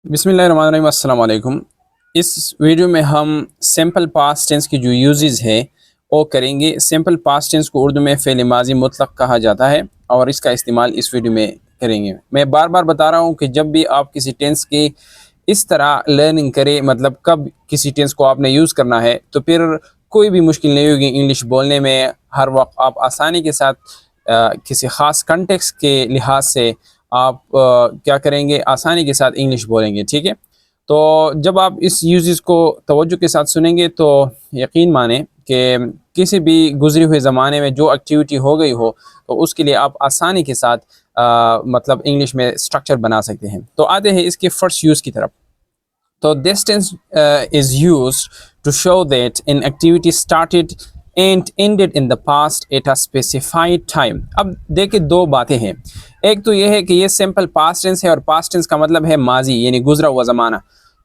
बिस्मिल्लाहिर्रहमानिर्रहीम, अस्सलाम वालेकुम। इस वीडियो में हम सिंपल पास्ट टेंस की जो यूजेस है वो करेंगे। सिंपल पास्ट टेंस को उर्दू में फ़ेल माज़ी मुतलक़ कहा जाता है और इसका इस्तेमाल इस वीडियो में करेंगे। मैं बार बार बता रहा हूँ कि जब भी आप किसी टेंस की इस तरह लर्निंग करें, मतलब कब किसी टेंस को आपने यूज़ करना है, तो फिर कोई भी मुश्किल नहीं होगी इंग्लिश बोलने में। हर वक्त आप आसानी के साथ किसी ख़ास कंटेक्स्ट के लिहाज से आप क्या करेंगे, आसानी के साथ इंग्लिश बोलेंगे। ठीक है, तो जब आप इस यूजेस को तवज्जो के साथ सुनेंगे तो यकीन माने कि किसी भी गुजरे हुए ज़माने में जो एक्टिविटी हो गई हो तो उसके लिए आप आसानी के साथ मतलब इंग्लिश में स्ट्रक्चर बना सकते हैं। तो आते हैं इसके फर्स्ट यूज़ की तरफ। तो this tense is used to show that an activity started and ended in the past at a specified time। अब देखिए दो बातें हैं। एक तो ये है कि ये सिंपल पास्ट टेंस है और पास्ट टेंस का मतलब है माजी, यानी गुजरा हुआ ज़माना।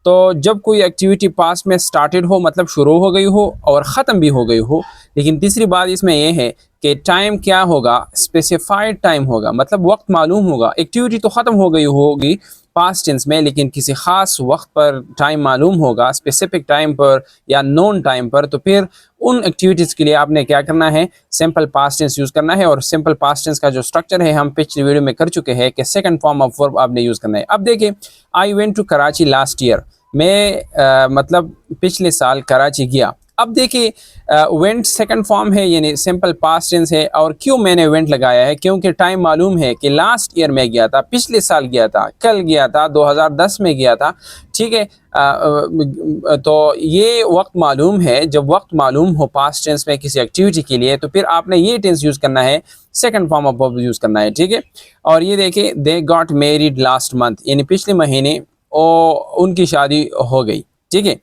तो जब कोई एक्टिविटी पास्ट में स्टार्टेड हो मतलब शुरू हो गई हो और ख़त्म भी हो गई हो। लेकिन तीसरी बात इसमें यह है कि टाइम क्या होगा, स्पेसिफाइड टाइम होगा, मतलब वक्त मालूम होगा। एक्टिविटी तो ख़त्म हो गई होगी पास्ट टेंस में, लेकिन किसी ख़ास वक्त पर टाइम मालूम होगा, स्पेसिफिक टाइम पर या नोन टाइम पर। तो फिर उन एक्टिविटीज़ के लिए आपने क्या करना है, सिंपल पास्ट टेंस यूज़ करना है। और सिंपल पास्ट टेंस का जो स्ट्रक्चर है हम पिछली वीडियो में कर चुके हैं कि सेकंड फॉर्म ऑफ वर्ब आपने यूज़ करना है। अब देखिए, I went to Karachi last year. मैं मतलब पिछले साल कराची गया। अब देखिए वेंट सेकंड फॉर्म है, यानी सिंपल पास्ट टेंस है। और क्यों मैंने वेंट लगाया है, क्योंकि टाइम मालूम है कि लास्ट ईयर में गया था, पिछले साल गया था, कल गया था, 2010 में गया था। ठीक है, तो ये वक्त मालूम है। जब वक्त मालूम हो पास्ट टेंस में किसी एक्टिविटी के लिए, तो फिर आपने ये टेंस यूज़ करना है, second form of verb use करना है। ठीक है, और ये देखिए, they got married last month, यानी पिछले महीने उनकी शादी हो गई। ठीक है,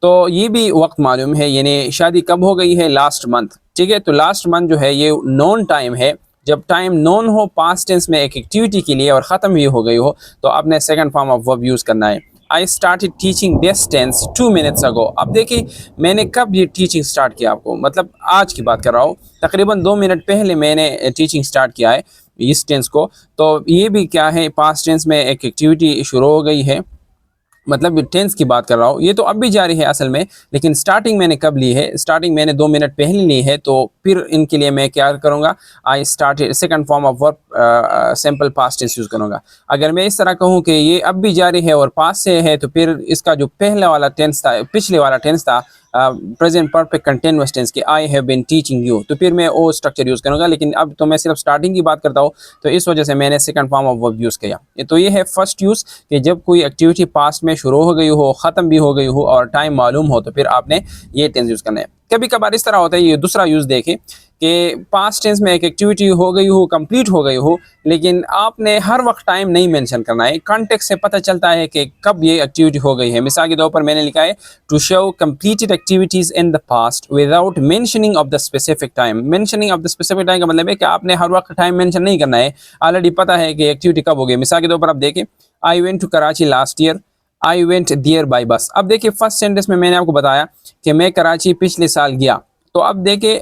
तो ये भी वक्त मालूम है, यानी शादी कब हो गई है, लास्ट मंथ। ठीक है, तो लास्ट मंथ जो है ये नॉन टाइम है। जब टाइम नॉन हो पास्ट टेंस में एक एक्टिविटी के लिए और ख़त्म भी हो गई हो, तो आपने second form of verb use करना है। I started teaching this tense 2 minutes ago. अब देखिए मैंने कब ये टीचिंग स्टार्ट किया, आपको मतलब आज की बात कर रहा हूँ, तकरीबन 2 मिनट पहले मैंने टीचिंग स्टार्ट किया है इस टेंस को। तो ये भी क्या है, पास्ट टेंस में एक एक्टिविटी शुरू हो गई है, मतलब टेंस की बात कर रहा हूँ। ये तो अब भी जारी है असल में, लेकिन स्टार्टिंग मैंने कब ली है, स्टार्टिंग मैंने 2 मिनट पहले ली है। तो फिर इनके लिए मैं क्या करूँगा, I started second form of verb simple past tense use करूँगा। अगर मैं इस तरह कहूँ कि ये अब भी जारी है और पास से है, तो फिर इसका जो पहले वाला टेंस था, पिछले वाला टेंस था, प्रेजेंट परफेक्ट कंटिन्यूअस टेंस की, I have been teaching you, तो फिर मैं वो स्ट्रक्चर यूज़ करूँगा। लेकिन अब तो मैं सिर्फ स्टार्टिंग की बात करता हूँ, तो इस वजह से मैंने second form of verb use किया। तो ये है फर्स्ट यूज़ कि जब कोई एक्टिविटी पास्ट में शुरू हो गई हो, ख़त्म भी हो गई हो और टाइम मालूम हो, तो फिर आपने ये टेंस यूज़ करना है। कभी कभार इस तरह होता है, ये दूसरा यूज़ देखें कि पास्ट टेंस में एक एक्टिविटी हो गई हो, कंप्लीट हो गई हो, लेकिन आपने हर वक्त टाइम नहीं मेंशन करना है। कॉन्टेक्स्ट से पता चलता है कि कब ये एक्टिविटी हो गई है। मिसाल के तौर पर मैंने लिखा है to show completed activities in the past without mentioning of the specific time. Mentioning of the specific time का मतलब है कि आपने हर वक्त टाइम मेंशन नहीं करना है, ऑलरेडी पता है कि एक्टिविटी कब हो गई। मिसाल के तौर पर आप देखें, I went to Karachi last year, I went there by bus. अब देखिए फर्स्ट सेंटेंस में मैंने आपको बताया कि मैं कराची पिछले साल गया। तो अब देखिए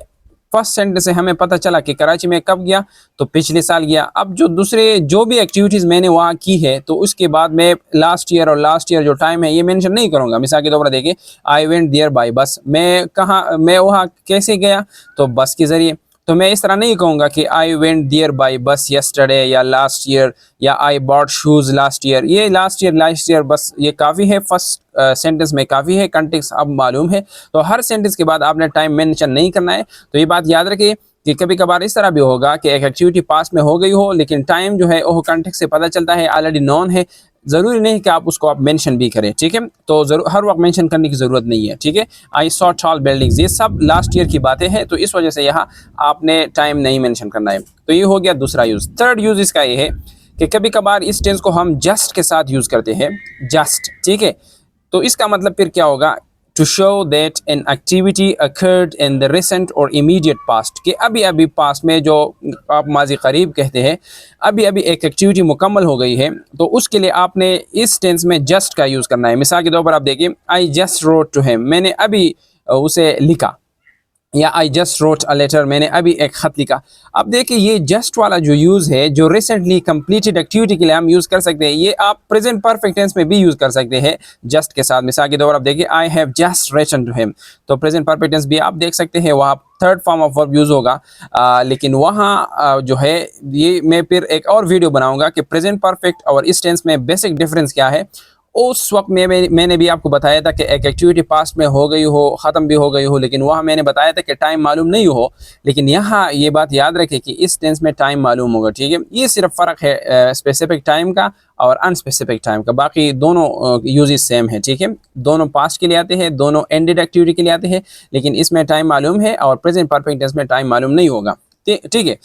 फर्स्ट सेंटेंस से हमें पता चला कि कराची में कब गया, तो पिछले साल गया। अब जो भी एक्टिविटीज़ मैंने वहाँ की है, तो उसके बाद मैं लास्ट ईयर और लास्ट ईयर जो टाइम है ये मेंशन नहीं करूँगा। मिसाल के तौर पर देखिए, आई वेंट देयर बाय बस, मैं वहाँ कैसे गया, तो बस के ज़रिए। तो मैं इस तरह नहीं कहूँगा कि आई वेंट देयर बाय बस यस्टरडे या लास्ट ईयर, या I bought shoes last year. ये लास्ट ईयर बस ये काफ़ी है, फर्स्ट सेंटेंस में काफ़ी है, कंटेक्स्ट अब मालूम है। तो हर सेंटेंस के बाद आपने टाइम मेंशन नहीं करना है। तो ये बात याद रखिए कि कभी कभार इस तरह भी होगा कि एक एक्टिविटी पास्ट में हो गई हो, लेकिन टाइम जो है वो कंटेक्स्ट से पता चलता है, ऑलरेडी नॉन है। ज़रूरी नहीं कि आप उसको आप मेंशन भी करें। ठीक है, तो जरूर हर वक्त मेंशन करने की ज़रूरत नहीं है। ठीक है, आई सॉ टॉल बिल्डिंग्स, ये सब लास्ट ईयर की बातें हैं, तो इस वजह से यहाँ आपने टाइम नहीं मेंशन करना है। तो ये हो गया दूसरा यूज़। थर्ड यूज़ इसका ये है कि कभी कभार इस टेंस को हम जस्ट के साथ यूज़ करते हैं, जस्ट। ठीक है, तो इसका मतलब फिर क्या होगा, to show that an activity occurred in the recent और इमीडिएट पास्ट, कि अभी अभी पास्ट में, जो आप माजी करीब कहते हैं, अभी अभी एक एक्टिविटी मुकम्मल हो गई है, तो उसके लिए आपने इस टेंस में जस्ट का यूज़ करना है। मिसाल के तौर पर आप देखिए, I just wrote to him, मैंने अभी उसे लिखा। या I just wrote a letter, मैंने अभी एक ख़त लिखा। अब देखिए ये जस्ट वाला जो यूज़ है, जो रिसेंटली कंप्लीटेड एक्टिविटी के लिए हम यूज़ कर सकते हैं, ये आप प्रेजेंट परफेक्ट टेंस में भी यूज़ कर सकते हैं जस्ट के साथ। मिसाल के तौर पर आप देखिए I have just written to him, तो प्रेजेंट परफेक्ट टेंस भी आप देख सकते हैं, वहाँ third form of verb use होगा। लेकिन वहाँ जो है, ये मैं फिर एक और वीडियो बनाऊँगा कि प्रेजेंट परफेक्ट और इस टेंस में बेसिक डिफरेंस क्या है। उस वक्त में मैंने भी आपको बताया था कि एक एक्टिविटी पास्ट में हो गई हो, ख़त्म भी हो गई हो, लेकिन वहाँ मैंने बताया था कि टाइम मालूम नहीं हो। लेकिन यहाँ ये बात याद रखें कि इस टेंस में टाइम मालूम होगा, ठीक है। ये सिर्फ फ़र्क है स्पेसिफिक टाइम का और अनस्पेसिफिक टाइम का, बाकी दोनों यूजेस सेम है, ठीक है। दोनों पास्ट के लिए आते हैं, दोनों एंडेड एक्टिविटी के लिए आते हैं, लेकिन इसमें टाइम मालूम है और प्रेजेंट परफेक्ट टेंस में टाइम मालूम नहीं होगा, ठीक है।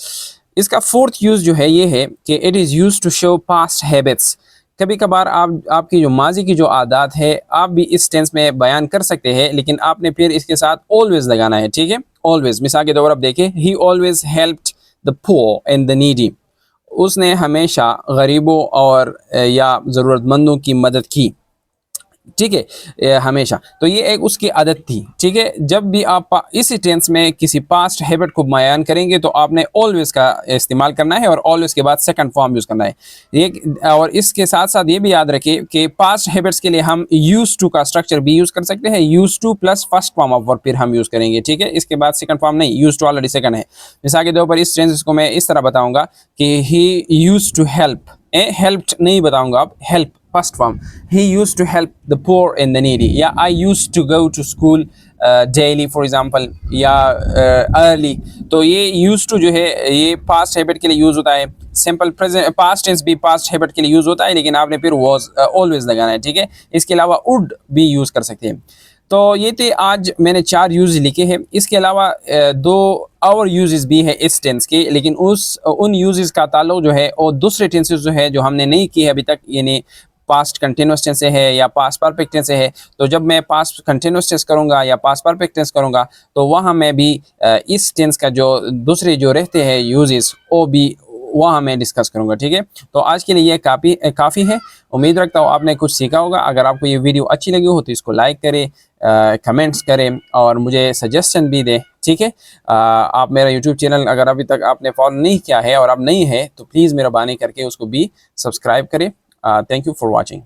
इसका फोर्थ यूज़ जो है ये है कि it is used to show past habits. कभी कभार आपकी जो माजी की जो आदत है, आप भी इस टेंस में बयान कर सकते हैं, लेकिन आपने फिर इसके साथ ऑलवेज लगाना है, ठीक है। ऑलवेज, मिसाल के तौर पर आप देखें, ही always helped the poor and the needy, उसने हमेशा गरीबों और या ज़रूरतमंदों की मदद की, ठीक है, हमेशा। तो ये एक उसकी आदत थी, ठीक है। जब भी आप इसी टेंस में किसी पास्ट हैबिट को बयान करेंगे तो आपने ऑलवेज का इस्तेमाल करना है और ऑलवेज के बाद सेकंड फॉर्म यूज़ करना है। ये और इसके साथ साथ ये भी याद रखिए कि पास्ट हैबिट्स के लिए हम यूज टू का स्ट्रक्चर भी यूज़ कर सकते हैं, use two plus first form of verb फिर हम यूज़ करेंगे, ठीक है। इसके बाद सेकंड फॉर्म नहीं, यूज टू ऑलरेडी सेकंड है। मिसाल के तौर पर इस टेंस को मैं इस तरह बताऊंगा कि ही यूज टू हेल्प, हेल्प्ड नहीं बताऊंगा, अब help first form, he used to help the poor and the needy, या I used to go to school daily for example, या early। तो ये used to जो है ये past habit के लिए यूज़ होता है, सिंपल प्रेजेंट पास्ट टेंस भी पास्ट हैबिट के लिए यूज़ होता है, लेकिन आपने फिर was always लगाना है, ठीक है। इसके अलावा would भी यूज़ कर सकते हैं। तो ये थे आज मैंने 4 यूज़ लिखे हैं। इसके अलावा 2 और यूजेस भी है इस टेंस के, लेकिन उन यूजेस का ताल्लुक जो है और दूसरे टेंसेस जो है जो हमने नहीं किए अभी तक, यानी पास्ट कंटिन्यूअस टेंस से है या पास्ट परफेक्ट टेंस से है। तो जब मैं पास्ट कंटिन्यूअस टेंस करूँगा या पास्ट परफेक्ट टेंस करूँगा तो वहाँ मैं भी इस टेंस का जो दूसरे जो रहते हैं यूजेस वो भी वहाँ मैं डिस्कस करूँगा, ठीक है। तो आज के लिए ये काफ़ी है। उम्मीद रखता हूँ आपने कुछ सीखा होगा। अगर आपको ये वीडियो अच्छी लगी हो तो इसको लाइक करें, कमेंट्स करें और मुझे सजेशन भी दें, ठीक है। आप मेरा यूट्यूब चैनल अगर अभी तक आपने फॉलो नहीं किया है और आप नहीं है तो प्लीज़ मेहरबानी करके उसको भी सब्सक्राइब करें। Thank you for watching.